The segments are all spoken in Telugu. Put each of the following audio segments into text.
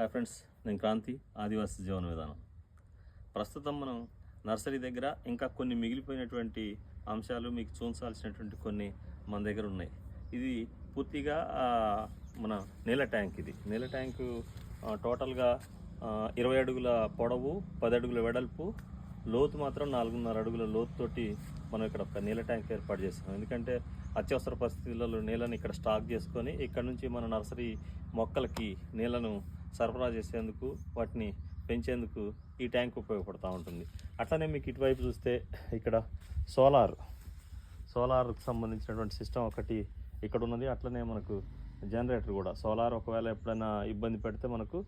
హాయ్ ఫ్రెండ్స్, నేను క్రాంతి, ఆదివాసీ జీవన విధానం. ప్రస్తుతం మనం నర్సరీ దగ్గర ఇంకా కొన్ని మిగిలిపోయినటువంటి అంశాలు మీకు చూపించాల్సినటువంటి కొన్ని మన దగ్గర ఉన్నాయి. ఇది పూర్తిగా మన నీళ్ళ ట్యాంక్. ఇది నీళ్ళ ట్యాంకు టోటల్గా 20 అడుగుల పొడవు, 10 అడుగుల వెడల్పు, లోతు మాత్రం 4.5 అడుగుల లోతుతోటి మనం ఇక్కడ ఒక నీళ్ళ ట్యాంక్ ఏర్పాటు చేస్తాం. ఎందుకంటే అత్యవసర పరిస్థితులలో నీళ్ళని ఇక్కడ స్టాక్ చేసుకొని ఇక్కడ నుంచి మన నర్సరీ మొక్కలకి నీళ్ళను సరఫరా చేసేందుకు, వాటిని పెంచేందుకు ఈ ట్యాంక్ ఉపయోగపడుతూ ఉంటుంది. అట్లనే మీకు ఇటువైపు చూస్తే ఇక్కడ సోలార్కి సంబంధించినటువంటి సిస్టమ్ ఒకటి ఇక్కడ ఉన్నది. అట్లనే మనకు జనరేటర్ కూడా సోలార్ ఒకవేళ ఎప్పుడైనా ఇబ్బంది పెడితే మనకు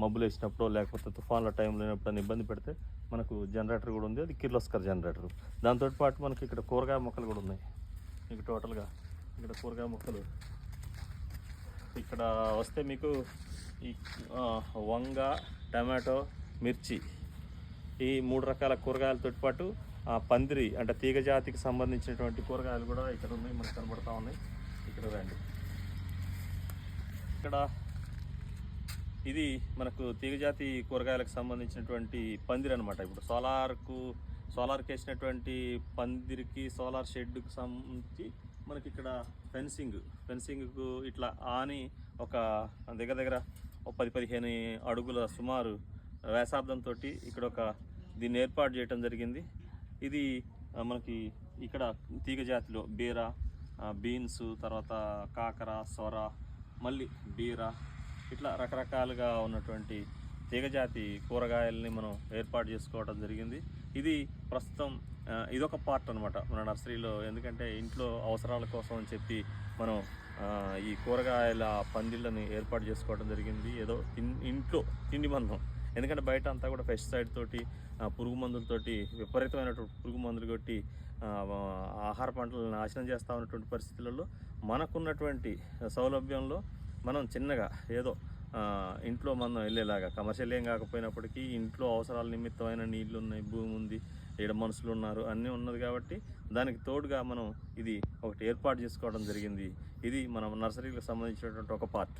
మబ్బులు వేసినప్పుడు లేకపోతే తుఫాన్ల టైంలో ఎప్పుడైనా ఇబ్బంది పెడితే మనకు జనరేటర్ కూడా ఉంది. అది కిర్లోస్కర్ జనరేటర్. దాంతో పాటు మనకి ఇక్కడ కూరగాయ మొక్కలు కూడా ఉన్నాయి. మీకు టోటల్గా ఇక్కడ కూరగాయ మొక్కలు ఇక్కడ వస్తే మీకు ఈ వంగ, టమాటో, మిర్చి, ఈ 3 రకాల కూరగాయలతో పాటు పందిరి అంటే తీగ జాతికి సంబంధించినటువంటి కూరగాయలు కూడా ఇక్కడ ఉన్నాయి, మనకు కనబడతా ఉన్నాయి. ఇక్కడ రండి. ఇక్కడ ఇది మనకు తీగజాతి కూరగాయలకు సంబంధించినటువంటి పందిరి అనమాట. ఇప్పుడు సోలార్కి వేసినటువంటి పందిరికి, సోలార్ షెడ్కు సంబంధించి మనకి ఇక్కడ ఫెన్సింగ్కు ఇట్లా ఆని ఒక దగ్గర 10-15 అడుగుల సుమారు వ్యాసార్థంతో ఇక్కడ దీన్ని ఏర్పాటు చేయడం జరిగింది. ఇది మనకి ఇక్కడ తీగ జాతిలో బీర, బీన్స్, తర్వాత కాకర, సొర, మళ్ళీ బీర, ఇట్లా రకరకాలుగా ఉన్నటువంటి తీగజాతి కూరగాయలని మనం ఏర్పాటు చేసుకోవడం జరిగింది. ఇది ప్రస్తుతం ఇదొక పార్ట్ అనమాట మన నర్సరీలో. ఎందుకంటే ఇంట్లో అవసరాల కోసం అని చెప్పి మనం ఈ కూరగాయల పందిళ్ళని ఏర్పాటు చేసుకోవడం జరిగింది. ఏదో ఇంట్లో తిండి మందం. ఎందుకంటే బయట అంతా కూడా పెస్టిసైడ్ తోటి, పురుగు మందులతోటి, విపరీతమైనటువంటి పురుగు మందులు కొట్టి ఆహార పంటలను నాశనం చేస్తూ ఉన్నటువంటి పరిస్థితులలో మనకున్నటువంటి సౌలభ్యంలో మనం చిన్నగా ఏదో ఇంట్లో మనం వెళ్ళేలాగా, కమర్షియల్ ఏం కాకపోయినప్పటికీ ఇంట్లో అవసరాల నిమిత్తమైన నీళ్లు ఉన్నాయి, భూమి ఉంది, ఇక్కడ మనుషులు ఉన్నారు, అన్నీ ఉన్నది. కాబట్టి దానికి తోడుగా మనం ఇది ఒకటి ఏర్పాటు చేసుకోవడం జరిగింది. ఇది మన నర్సరీలకు సంబంధించినటువంటి ఒక పార్ట్.